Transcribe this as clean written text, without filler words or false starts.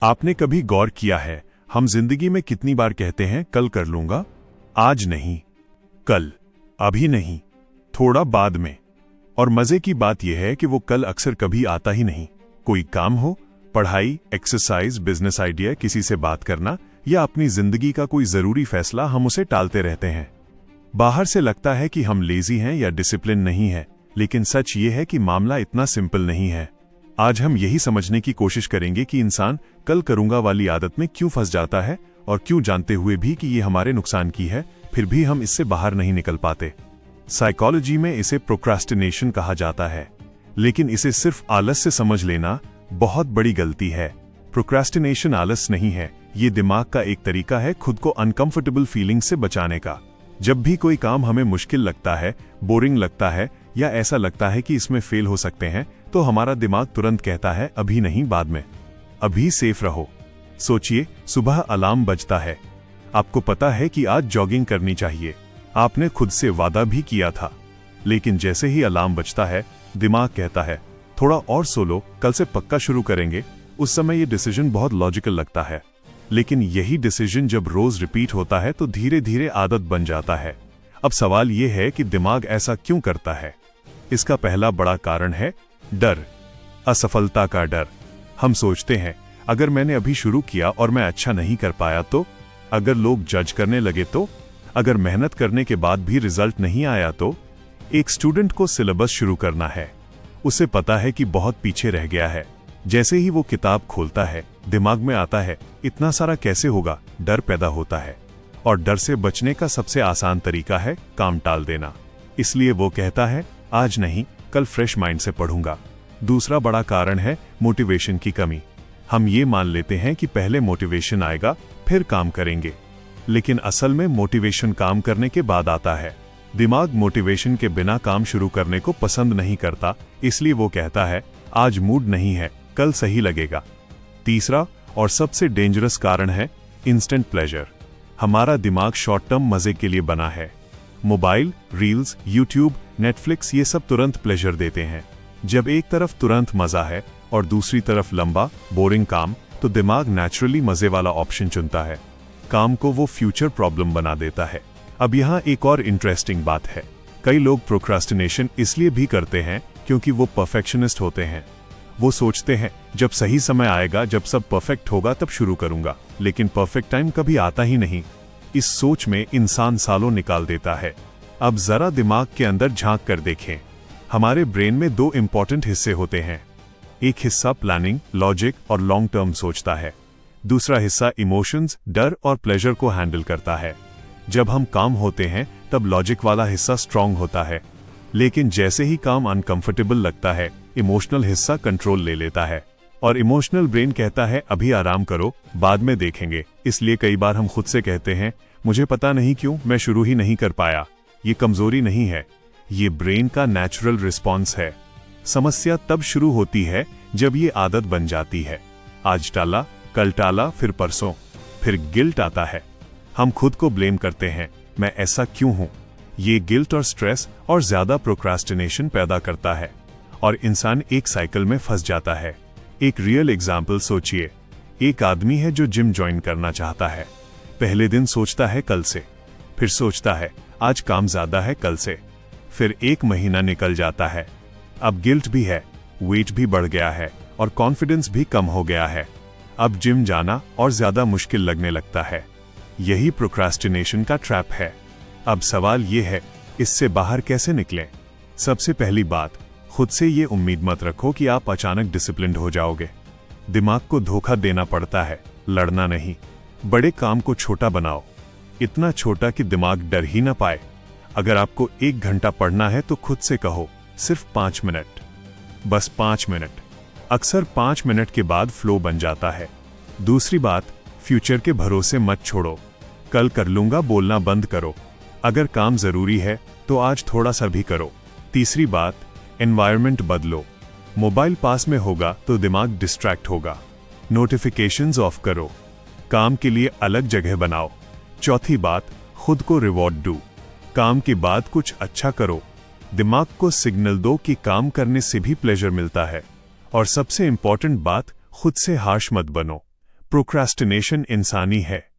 आपने कभी गौर किया है, हम जिंदगी में कितनी बार कहते हैं कल कर लूंगा, आज नहीं, कल, अभी नहीं, थोड़ा बाद में। और मजे की बात यह है कि वो कल अक्सर कभी आता ही नहीं। कोई काम हो, पढ़ाई, एक्सरसाइज, बिजनेस आइडिया, किसी से बात करना या अपनी जिंदगी का कोई जरूरी फैसला, हम उसे टालते रहते हैं। बाहर से लगता है कि हम लेजी हैं या डिसिप्लिन नहीं है, लेकिन सच ये है कि मामला इतना सिंपल नहीं है। आज हम यही समझने की कोशिश करेंगे कि इंसान कल करूंगा वाली आदत में क्यों फंस जाता है और क्यों, जानते हुए भी कि ये हमारे नुकसान की है, फिर भी हम इससे बाहर नहीं निकल पाते। साइकोलॉजी में इसे प्रोक्रास्टिनेशन कहा जाता है, लेकिन इसे सिर्फ आलस से समझ लेना बहुत बड़ी गलती है। प्रोक्रास्टिनेशन आलस नहीं है, ये दिमाग का एक तरीका है खुद को अनकंफर्टेबल फीलिंग से बचाने का। जब भी कोई काम हमें मुश्किल लगता है, बोरिंग लगता है या ऐसा लगता है कि इसमें फेल हो सकते हैं, तो हमारा दिमाग तुरंत कहता है अभी नहीं, बाद में, अभी सेफ रहो। सोचिए, सुबह अलार्म बजता है, आपको पता है कि आज जॉगिंग करनी चाहिए, आपने खुद से वादा भी किया था, लेकिन जैसे ही अलार्म बजता है दिमाग कहता है थोड़ा और सो लो, कल से पक्का शुरू करेंगे। उस समय ये डिसीजन बहुत लॉजिकल लगता है, लेकिन यही डिसीजन जब रोज रिपीट होता है तो धीरे धीरे आदत बन जाता है। अब सवाल यह है कि दिमाग ऐसा क्यों करता है। इसका पहला बड़ा कारण है डर, असफलता का डर। हम सोचते हैं अगर मैंने अभी शुरू किया और मैं अच्छा नहीं कर पाया तो, अगर लोग जज करने लगे तो, अगर मेहनत करने के बाद भी रिजल्ट नहीं आया तो। एक स्टूडेंट को सिलेबस शुरू करना है, उसे पता है कि बहुत पीछे रह गया है। जैसे ही वो किताब खोलता है दिमाग में आता है इतना सारा कैसे होगा, डर पैदा होता है। और डर से बचने का सबसे आसान तरीका है काम टाल देना। इसलिए वो कहता है आज नहीं, कल फ्रेश माइंड से पढ़ूंगा। दूसरा बड़ा कारण है मोटिवेशन की कमी। हम ये मान लेते हैं कि पहले मोटिवेशन आएगा फिर काम करेंगे, लेकिन असल में मोटिवेशन काम करने के बाद आता है। दिमाग मोटिवेशन के बिना काम शुरू करने को पसंद नहीं करता, इसलिए वो कहता है आज मूड नहीं है, कल सही लगेगा। तीसरा और सबसे डेंजरस कारण है इंस्टेंट प्लेजर। हमारा दिमाग शॉर्ट टर्म मजे के लिए बना है। मोबाइल, रील्स, यूट्यूब, नेटफ्लिक्स, ये सब तुरंत प्लेजर देते हैं। जब एक तरफ तुरंत मजा है और दूसरी तरफ लंबा बोरिंग काम, तो दिमाग नेचुरली मजे वाला ऑप्शन चुनता है। काम को वो फ्यूचर प्रॉब्लम बना देता है। अब यहाँ एक और इंटरेस्टिंग बात है, कई लोग प्रोक्रास्टिनेशन इसलिए भी करते हैं क्योंकि वो परफेक्शनिस्ट होते हैं। वो सोचते हैं जब सही समय आएगा, जब सब परफेक्ट होगा तब शुरू करूंगा, लेकिन परफेक्ट टाइम कभी आता ही नहीं। इस सोच में इंसान सालों निकाल देता है। अब जरा दिमाग के अंदर झांक कर देखें। हमारे ब्रेन में दो इंपॉर्टेंट हिस्से होते हैं। एक हिस्सा प्लानिंग, लॉजिक और लॉन्ग टर्म सोचता है। दूसरा हिस्सा इमोशंस, डर और प्लेजर को हैंडल करता है। जब हम काम होते हैं तब लॉजिक वाला हिस्सा स्ट्रांग होता है, लेकिन जैसे ही काम अनकंफर्टेबल लगता है इमोशनल हिस्सा कंट्रोल ले लेता है। और इमोशनल ब्रेन कहता है अभी आराम करो, बाद में देखेंगे। इसलिए कई बार हम खुद से कहते हैं मुझे पता नहीं क्यों मैं शुरू ही नहीं कर पाया। ये कमजोरी नहीं है, ये ब्रेन का नेचुरल रिस्पॉन्स है। समस्या तब शुरू होती है जब ये आदत बन जाती है। आज टाला, कल टाला, फिर परसों, फिर गिल्ट आता है। हम खुद को ब्लेम करते हैं, मैं ऐसा क्यों हूं। ये गिल्ट और स्ट्रेस और ज्यादा प्रोक्रास्टिनेशन पैदा करता है और इंसान एक साइकिल में फंस जाता है। एक रियल एग्जाम्पल सोचिए, एक आदमी है जो जिम ज्वाइन करना चाहता है। पहले दिन सोचता है कल से, फिर सोचता है आज काम ज्यादा है कल से, फिर एक महीना निकल जाता है। अब गिल्ट भी है, वेट भी बढ़ गया है और कॉन्फिडेंस भी कम हो गया है। अब जिम जाना और ज्यादा मुश्किल लगने लगता है। यही प्रोक्रास्टिनेशन का ट्रैप है। अब सवाल यह है, इससे बाहर कैसे निकलें? सबसे पहली बात, खुद से ये उम्मीद मत रखो कि आप अचानक डिसिप्लिन्ड हो जाओगे। दिमाग को धोखा देना पड़ता है, लड़ना नहीं। बड़े काम को छोटा बनाओ, इतना छोटा कि दिमाग डर ही ना पाए। अगर आपको 1 घंटा पढ़ना है तो खुद से कहो सिर्फ 5 मिनट, बस 5 मिनट। अक्सर 5 मिनट के बाद फ्लो बन जाता है। दूसरी बात, फ्यूचर के भरोसे मत छोड़ो। कल कर लूंगा बोलना बंद करो। अगर काम जरूरी है तो आज थोड़ा सा भी करो। तीसरी बात, एनवायरनमेंट बदलो। मोबाइल पास में होगा तो दिमाग डिस्ट्रैक्ट होगा। नोटिफिकेशंस ऑफ करो, काम के लिए अलग जगह बनाओ। चौथी बात, खुद को रिवॉर्ड दो। काम के बाद कुछ अच्छा करो। दिमाग को सिग्नल दो कि काम करने से भी प्लेजर मिलता है। और सबसे इंपॉर्टेंट बात, खुद से हार्श मत बनो। प्रोक्रास्टिनेशन इंसानी है,